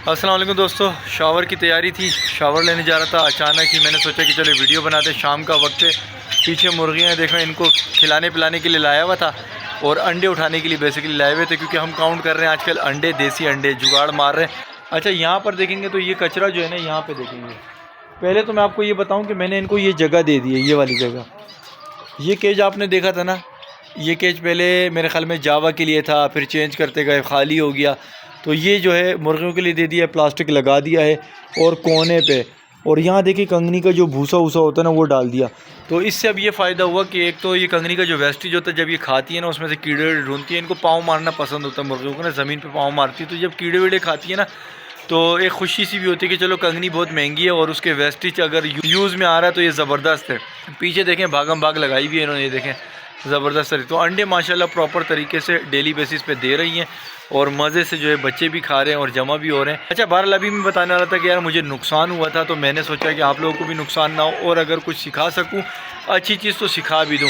अस्सलाम वालेकुम दोस्तों, शावर की तैयारी थी। शावर लेने जा रहा था, अचानक ही मैंने सोचा कि चलो वीडियो बनाते। शाम का वक्त है, पीछे मुर्गियाँ देखो, इनको खिलाने पिलाने के लिए लाया हुआ था और अंडे उठाने के लिए बेसिकली लाए हुए थे, क्योंकि हम काउंट कर रहे हैं आजकल अंडे, देसी अंडे जुगाड़ मार रहे हैं। अच्छा, यहाँ पर देखेंगे तो ये कचरा जो है ना, यहाँ पर देखेंगे। पहले तो मैं आपको ये बताऊँ कि मैंने इनको ये जगह दे दी है, ये वाली जगह। ये केज आपने देखा था ना, ये केज पहले मेरे ख्याल में जावा के लिए था, फिर चेंज करते गए, खाली हो गया। तो ये जो है मुर्गियों के लिए दे दिया, प्लास्टिक लगा दिया है और कोने पे। और यहाँ देखिए कंगनी का जो भूसा वूसा होता है ना, वो डाल दिया। तो इससे अब ये फ़ायदा हुआ कि एक तो ये कंगनी का जो वेस्टेज होता है, जब ये खाती है ना, उसमें से कीड़े वीड़े ढूंढती है। इनको पाँव मारना पसंद होता है मुर्गियों को ना, ज़मीन पर पाँव मारती है। तो जब कीड़े वीड़े खाती है ना, तो एक खुशी सी भी होती है कि चलो कंगनी बहुत महंगी है और उसके वेस्टेज अगर यूज़ में आ रहा है तो ये ज़बरदस्त है। पीछे देखें भागम भाग लगाई भी है इन्होंने, ये देखें ज़बरदस्त तरीके। तो अंडे माशाल्लाह प्रॉपर तरीके से डेली बेसिस पे दे रही हैं और मज़े से जो है बच्चे भी खा रहे हैं और जमा भी हो रहे हैं। अच्छा, बहरहाल अभी मैं बताने वाला था कि यार मुझे नुकसान हुआ था, तो मैंने सोचा कि आप लोगों को भी नुकसान ना हो और अगर कुछ सिखा सकूँ अच्छी चीज़ तो सिखा भी दूँ।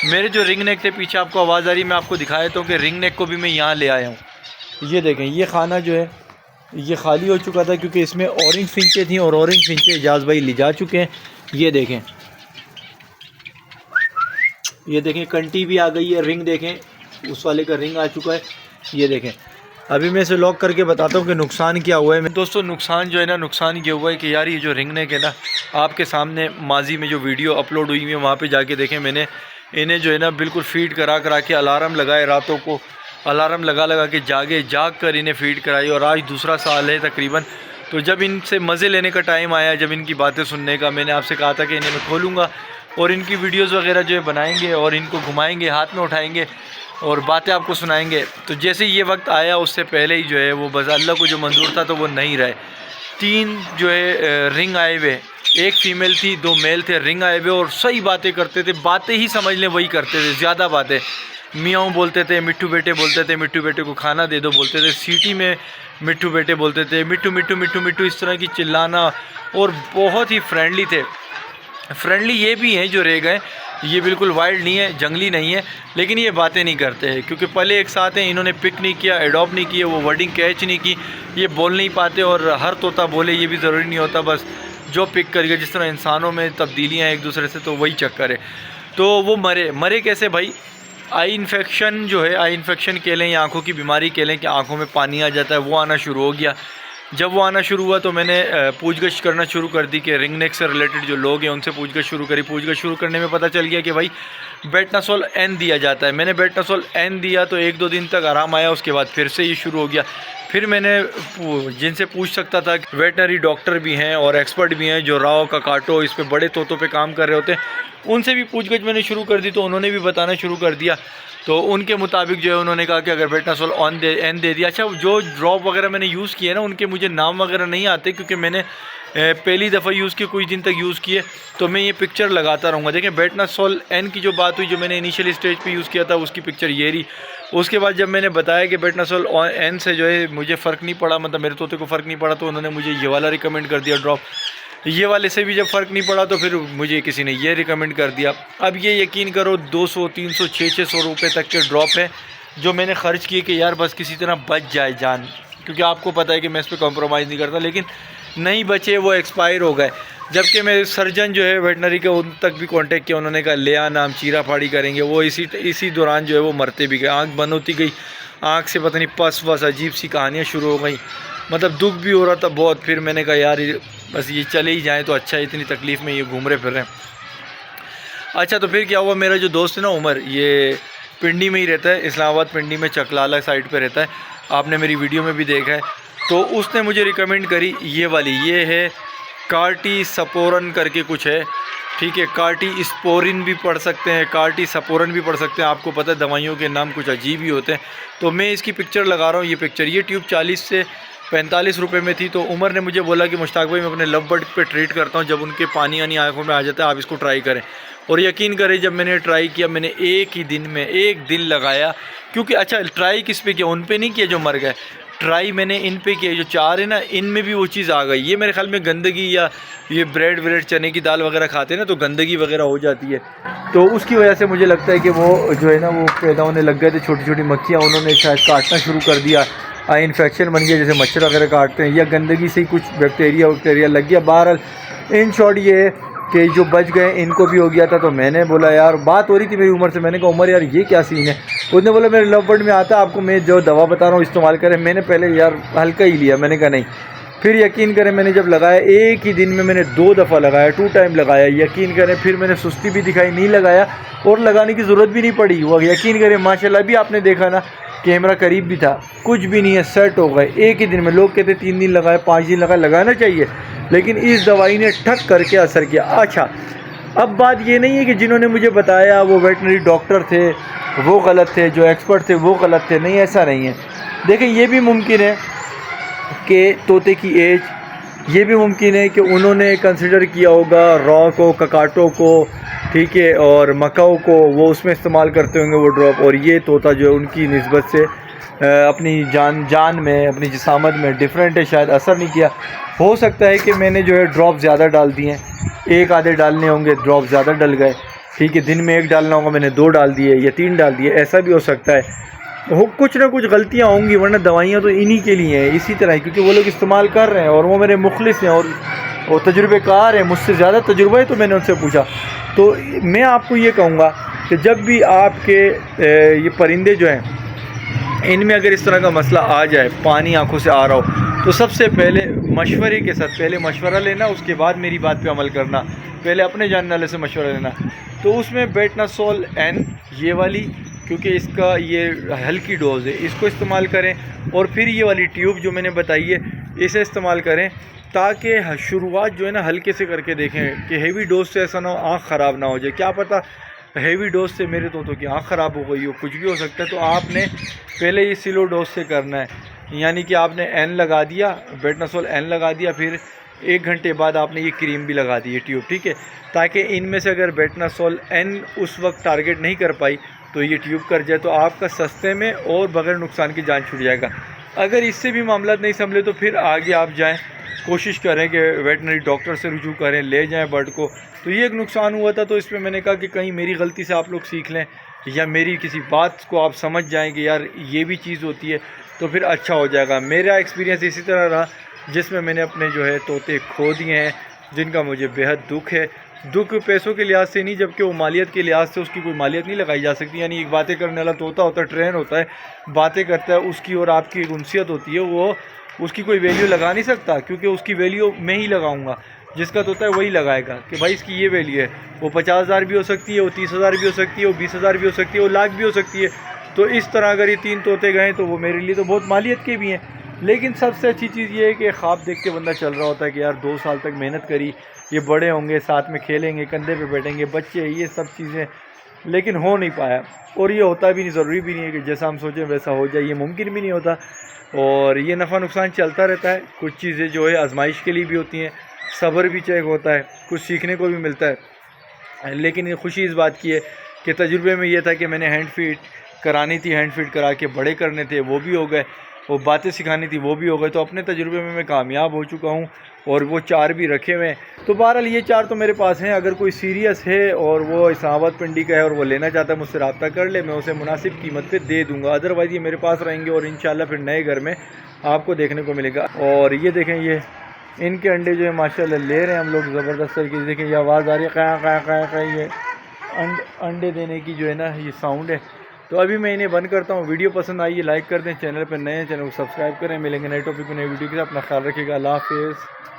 मेरे जो रिंग नेक थे, पीछे आपको आवाज़ आ रही है, मैं आपको दिखाया था कि रिंग नेक को भी मैं यहाँ ले आया हूँ। ये देखें, ये खाना जो है ये खाली हो चुका था, क्योंकि इसमें ऑरेंज फिंचे थी और ऑरेंज फिंचे एजाज भाई ले जा चुके हैं। ये देखें, ये देखें कंटी भी आ गई है, रिंग देखें उस वाले का रिंग आ चुका है। ये देखें, अभी मैं इसे लॉक करके बताता हूँ कि नुकसान क्या हुआ है। दोस्तों नुकसान जो है ना, नुकसान ये हुआ है कि यार ये जो रिंग नेक है ना, आपके सामने माजी में जो वीडियो अपलोड हुई है वहाँ पे जाके देखें। मैंने इन्हें जो है ना बिल्कुल फीड करा के अलार्म लगाए, रातों को अलार्म लगा के जाग कर इन्हें फीड कराई। और आज दूसरा साल है तकरीबन। तो जब इनसे मज़े लेने का टाइम आया, जब इनकी बातें सुनने का, मैंने आपसे कहा था कि इन्हें मैं खोलूँगा और इनकी वीडियोज़ वगैरह जो है बनाएंगे और इनको घुमाएंगे, हाथ में उठाएंगे और बातें आपको सुनाएंगे। तो जैसे ये वक्त आया, उससे पहले ही जो है वो बस अल्लाह को जो मंजूर था तो वो नहीं रहे। 3 जो है रिंग आए हुए, एक फ़ीमेल थी, 2 मेल थे। रिंग आए हुए और सही बातें करते थे, बातें ही समझ लें वही करते थे, ज़्यादा बातें। मियाँ बोलते थे, मिट्टू बेटे बोलते थे, मिट्टू बेटे को खाना दे दो बोलते थे, सीटी में मिट्टू बेटे बोलते थे, मिट्टू मिट्टू मिट्टू मिट्टू, इस तरह की चिल्लाना। और बहुत ही फ्रेंडली थे। फ्रेंडली ये भी हैं जो रह गए, ये बिल्कुल वाइल्ड नहीं है, जंगली नहीं है, लेकिन ये बातें नहीं करते हैं क्योंकि पहले एक साथ हैं। इन्होंने पिक नहीं किया, एडॉप्ट नहीं किया, वो वर्डिंग कैच नहीं की, ये बोल नहीं पाते। और हर तोता बोले ये भी ज़रूरी नहीं होता, बस जो पिक करेगा। जिस तरह इंसानों में तब्दीलियाँ एक दूसरे से, तो वही चक्कर है। तो वो मरे कैसे भाई? आई इन्फेक्शन जो है, आई इन्फेक्शन कह लें या आँखों की बीमारी कह लें कि आँखों में पानी आ जाता है, वो आना शुरू हो गया। जब वो आना शुरू हुआ तो मैंने पूछगछ करना शुरू कर दी कि रिंग नेक से रिलेटेड जो लोग हैं उनसे पूछगछ शुरू करी। पूछगछ शुरू करने में पता चल गया कि भाई बेटनासोल एन दिया जाता है। मैंने बेटनासोल एन दिया तो 1-2 दिन तक आराम आया, उसके बाद फिर से ये शुरू हो गया। फिर मैंने जिनसे पूछ सकता था, वेटनरी डॉक्टर भी हैं और एक्सपर्ट भी हैं जो राव का काटो इस पे बड़े तोतों पे काम कर रहे होते हैं, उनसे भी पूछगछ मैंने शुरू कर दी। तो उन्होंने भी बताना शुरू कर दिया। तो उनके मुताबिक जो है उन्होंने कहा कि अगर बेटनासोल एन दे दिया। अच्छा, जो ड्रॉप वगैरह मैंने यूज़ किए ना, उनके मुझे नाम वगैरह नहीं आते क्योंकि मैंने पहली दफ़ा यूज़ किए, कुछ दिन तक यूज़ किए, तो मैं ये पिक्चर लगाता रहूँगा। देखें, बेटनासोल एन की जो बात हुई, जो मैंने इनिशियल स्टेज पे यूज़ किया था, उसकी पिक्चर ये रही। उसके बाद जब मैंने बताया कि बेटनासोल एन से जो है मुझे फ़र्क नहीं पड़ा, मतलब मेरे तोते को फ़र्क नहीं पड़ा, तो उन्होंने मुझे ये वाला रिकमेंड कर दिया ड्रॉप। ये वाले से भी जब फ़र्क नहीं पड़ा तो फिर मुझे किसी ने ये रिकमेंड कर दिया। अब ये यकीन करो 200, 300, 600 रुपये तक के ड्रॉप हैं जो मैंने ख़र्च किए कि यार बस किसी तरह बच जाए जान, क्योंकि आपको पता है कि मैं इस पर कॉम्प्रोमाइज़ नहीं करता। लेकिन नहीं बचे, वो एक्सपायर हो गए। जबकि मेरे सर्जन जो है वेटनरी के, उन तक भी कांटेक्ट किया, उन्होंने कहा ले आना, हम चीरा फाड़ी करेंगे। वो इसी दौरान जो है वो मरते भी गए, आँख बंद होती गई, आँख से पता नहीं पस वस अजीब सी कहानियाँ शुरू हो गई। मतलब दुख भी हो रहा था बहुत। फिर मैंने कहा यार बस ये चले ही जाएँ तो अच्छा है, इतनी तकलीफ़ में ये घूम रहे फिर रहे हैं। अच्छा, तो फिर क्या हुआ, मेरा जो दोस्त है ना उमर, ये पिंडी में ही रहता है, इस्लामाबाद पिंडी में चकलाला साइड पे रहता है, आपने मेरी वीडियो में भी देखा है। तो उसने मुझे रिकमेंड करी ये वाली, ये है कार्टी सपोरन करके कुछ है, ठीक है। कार्टी स्पोरिन भी पढ़ सकते हैं, कार्टी सपोरन भी पढ़ सकते हैं। आपको पता है दवाइयों के नाम कुछ अजीब ही होते हैं। तो मैं इसकी पिक्चर लगा रहा हूँ, ये पिक्चर, ये ट्यूब 40 से 45 रुपये में थी। तो उमर ने मुझे बोला कि मुश्ताक भाई मैं अपने लव बर्ड पे ट्रीट करता हूँ, जब उनके पानी आँखों में आ जाता है, आप इसको ट्राई करें। और यकीन करें, जब मैंने ट्राई किया, मैंने एक ही दिन में 1 दिन लगाया। क्योंकि अच्छा, ट्राई किस पे किया, उन पे नहीं किया जो मर गए, ट्राई मैंने इन पे किया, जो 4 है ना, इनमें भी वो चीज़ आ गई। ये मेरे ख्याल में गंदगी, या ये ब्रेड व्रेड चने की दाल वगैरह खाते हैं ना, तो गंदगी वगैरह हो जाती है, तो उसकी वजह से मुझे लगता है कि वो जो है ना वो पैदा होने लग गए थे, छोटी छोटी मक्खियाँ, उन्होंने शायद काटना शुरू कर दिया। इन्फेक्शन बन गया, जैसे मच्छर वगैरह काटते हैं या गंदगी से ही कुछ बैक्टीरिया लग गया। बहरहाल इन शॉर्ट ये है कि जो बच गए इनको भी हो गया था। तो मैंने बोला यार, बात हो रही थी मेरी उमर से, मैंने कहा उमर यार ये क्या सीन है। उसने बोला मेरे लव बर्ड में आता है, आपको मैं जो दवा बता रहा हूँ इस्तेमाल करें। मैंने पहले यार हल्का ही लिया, मैंने कहा नहीं। फिर यकीन करें मैंने जब लगाया, एक ही दिन में मैंने 2 दफ़ा लगाया, 2 टाइम लगाया। यकीन करें फिर मैंने सुस्ती भी दिखाई, नहीं लगाया और लगाने की ज़रूरत भी नहीं पड़ी। वो यकीन करें माशाल्लाह, भी आपने देखा ना, कैमरा करीब भी था, कुछ भी नहीं है, सेट हो गए एक ही दिन में। लोग कहते 3 दिन लगाए, 5 दिन लगाए, लगाना चाहिए, लेकिन इस दवाई ने ठक करके असर किया। अच्छा, अब बात ये नहीं है कि जिन्होंने मुझे बताया वो वेटनरी डॉक्टर थे वो गलत थे, जो एक्सपर्ट थे वो गलत थे, नहीं ऐसा नहीं है। देखें, ये भी मुमकिन है कि तोते की एज, ये भी मुमकिन है कि उन्होंने कंसिडर किया होगा रॉ को, ककाटो को, ठीक है, और मकाओ को, वो उसमें इस्तेमाल करते होंगे वो ड्रॉप, और ये तोता जो है उनकी निस्बत से अपनी जान में, अपनी जिसामत में डिफरेंट है, शायद असर नहीं किया। हो सकता है कि मैंने जो है ड्रॉप ज़्यादा डाल दिए हैं, एक आधे डालने होंगे, ड्रॉप ज़्यादा डल गए, ठीक है, दिन में 1 डालना होगा, मैंने 2 डाल दिए या 3 डाल दिए, ऐसा भी हो सकता है। हो कुछ ना कुछ गलतियाँ होंगी, वरना दवाइयाँ तो इन्हीं के लिए हैं, इसी तरह, क्योंकि वो लोग इस्तेमाल कर रहे हैं और वो मेरे मुखलिस हैं और तजुर्बेकार हैं, मुझसे ज़्यादा तजुर्बा है। तो मैंने उनसे पूछा। तो मैं आपको ये कहूँगा कि जब भी आपके ये परिंदे जो हैं, इनमें अगर इस तरह का मसला आ जाए, पानी आंखों से आ रहा हो, तो सबसे पहले मशवरे के साथ, पहले मशवरा लेना, उसके बाद मेरी बात पे अमल करना। पहले अपने जानने वाले से मशवरा लेना। तो उसमें बेटनासोल एन, ये वाली, क्योंकि इसका ये हल्की डोज़ है, इसको इस्तेमाल करें। और फिर ये वाली ट्यूब जो मैंने बताई है, इसे इस्तेमाल करें, ताकि शुरुआत जो है ना हल्के से करके देखें कि हेवी डोज से ऐसा ना हो आँख ख़राब ना हो जाए। क्या पता हेवी डोज से मेरे तोतों की आँख ख़राब हो गई हो, कुछ भी हो सकता है। तो आपने पहले ये स्लो डोज से करना है, यानी कि आपने एन लगा दिया, बेटनासोल एन लगा दिया, फिर 1 घंटे बाद आपने ये क्रीम भी लगा दी है ट्यूब, ठीक है, ताकि इनमें से अगर बेटनासोल एन उस वक्त टारगेट नहीं कर पाई तो ये ट्यूब कर जाए, तो आपका सस्ते में और बगैर नुकसान की जान छूट जाएगा। अगर इससे भी मामला नहीं संभले तो फिर आगे आप जाएँ, कोशिश करें कि वेटनरी डॉक्टर से रुजू करें, ले जाएं बर्ड को। तो ये एक नुकसान हुआ था, तो इसमें मैंने कहा कि कहीं मेरी गलती से आप लोग सीख लें या मेरी किसी बात को आप समझ जाएं कि यार ये भी चीज़ होती है, तो फिर अच्छा हो जाएगा। मेरा एक्सपीरियंस इसी तरह रहा, जिसमें मैंने अपने जो है तोते खो दिए हैं, जिनका मुझे बेहद दुख है। दुख पैसों के लिहाज से नहीं, जबकि वो मालियत के लिहाज से उसकी कोई मालियत नहीं लगाई जा सकती। यानी एक बातें करने वाला तोता होता है, ट्रेन होता है, बातें करता है, उसकी और आपकी एक उनसियत होती है, वो उसकी कोई वैल्यू लगा नहीं सकता, क्योंकि उसकी वैल्यू मैं ही लगाऊंगा, जिसका तोता है वही लगाएगा कि भाई इसकी ये वैल्यू है। वो 50,000 भी हो सकती है, वो 30,000 भी हो सकती है, वो 20,000 भी हो सकती है, वो लाख भी हो सकती है। तो इस तरह अगर ये 3 तोते गए तो वो मेरे लिए तो बहुत मालियत के भी हैं। लेकिन सबसे अच्छी चीज़ ये है कि ख्वाब देख के बंदा चल रहा होता है कि यार 2 साल तक मेहनत करी, ये बड़े होंगे, साथ में खेलेंगे, कंधे पे बैठेंगे, बच्चे, ये सब चीज़ें, लेकिन हो नहीं पाया। और ये होता भी नहीं, ज़रूरी भी नहीं है कि जैसा हम सोचें वैसा हो जाए, ये मुमकिन भी नहीं होता। और ये नफ़ा नुकसान चलता रहता है। कुछ चीज़ें जो है आजमाइश के लिए भी होती हैं, सब्र भी चाहिए होता है, कुछ सीखने को भी मिलता है। लेकिन खुशी इस बात की है कि तजुर्बे में ये था कि मैंने हैंड फीड करानी थी, हैंड फीड करा के बड़े करने थे, वो भी हो गए, वो बातें सिखानी थी, वो भी हो गए। तो अपने तजुर्बे में मैं कामयाब हो चुका हूँ और वो 4 भी रखे हुए हैं। तो बहरहाल ये 4 तो मेरे पास हैं। अगर कोई सीरियस है और वो इस्लामाबाद पिंडी का है और वो लेना चाहता है, मुझसे रब्ता कर ले, मैं उसे मुनासिब कीमत पे दे दूँगा। अदरवाइज़ ये मेरे पास रहेंगे और इंशाल्लाह फिर नए घर में आपको देखने को मिलेगा। और ये देखें, ये इनके अंडे जो है माशाल्लाह ले रहे हैं हम लोग ज़बरदस्त तरीके से। देखें ये आवाज़ आ रही है, क्या ये अंडे देने की जो है ना ये साउंड है। तो अभी मैं इन्हें बंद करता हूँ। वीडियो पसंद आई है लाइक कर दें, चैनल पर नए हैं चैनल को सब्सक्राइब करें। मिलेंगे नए टॉपिक में नई वीडियो के साथ। अपना ख्याल रखिएगा। अल्लाह हाफ़िज़।